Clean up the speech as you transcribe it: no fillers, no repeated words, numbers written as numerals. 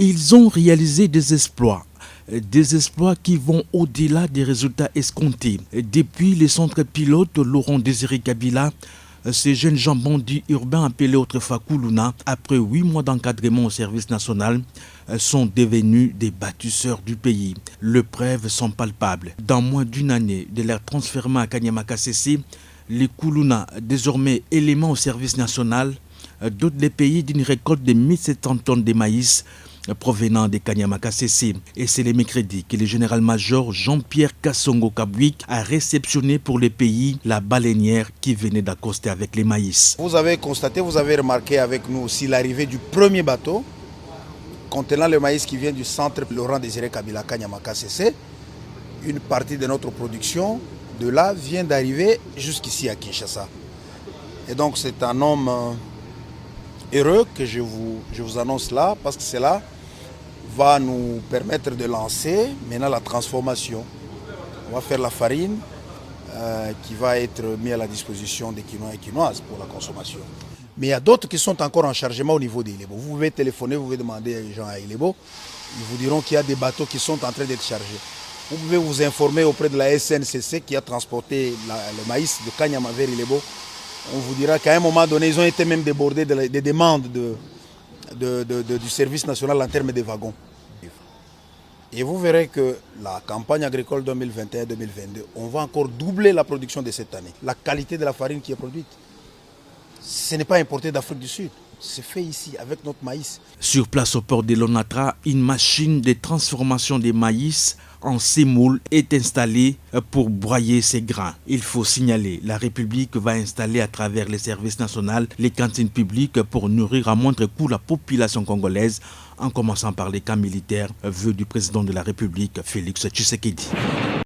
Ils ont réalisé des exploits qui vont au-delà des résultats escomptés. Depuis les centres pilotes Laurent Désiré Kabila, ces jeunes gens bandits urbains appelés autrefois Koulouna, après 8 mois d'encadrement au service national, sont devenus des bâtisseurs du pays. Les preuves sont palpables. Dans moins d'une année de leur transfèrement à Kanyama-Kasese, les Koulouna, désormais éléments au service national, dotent les pays d'une récolte de 1700 tonnes de maïs provenant de Kanyama-Kasese. Et c'est le mercredi que le général-major Jean-Pierre Kassongo Kabwik a réceptionné pour le pays la baleinière qui venait d'accoster avec les maïs. Vous avez constaté, vous avez remarqué avec nous aussi l'arrivée du premier bateau contenant le maïs qui vient du centre Laurent Désiré Kabila Kanyama-Kasese. Une partie de notre production de là vient d'arriver jusqu'ici à Kinshasa. Et donc c'est un homme heureux que je vous annonce là, parce que cela va nous permettre de lancer maintenant la transformation. On va faire la farine qui va être mise à la disposition des Quinois et Quinoises pour la consommation. Mais il y a d'autres qui sont encore en chargement au niveau d'Ilebo. Vous pouvez téléphoner, vous pouvez demander aux gens à Ilebo. Ils vous diront qu'il y a des bateaux qui sont en train d'être chargés. Vous pouvez vous informer auprès de la SNCC qui a transporté le maïs de Kanyama vers Ilebo. On vous dira qu'à un moment donné, ils ont été même débordés des demandes du service national en termes de wagons. Et vous verrez que la campagne agricole 2021-2022, on va encore doubler la production de cette année. La qualité de la farine qui est produite, ce n'est pas importé d'Afrique du Sud. C'est fait ici avec notre maïs. Sur place au port de Lonatra, une machine de transformation des maïs en semoule est installée pour broyer ces grains. Il faut signaler, la République va installer à travers les services nationaux les cantines publiques pour nourrir à moindre coût la population congolaise, en commençant par les camps militaires, vœu du président de la République, Félix Tshisekedi.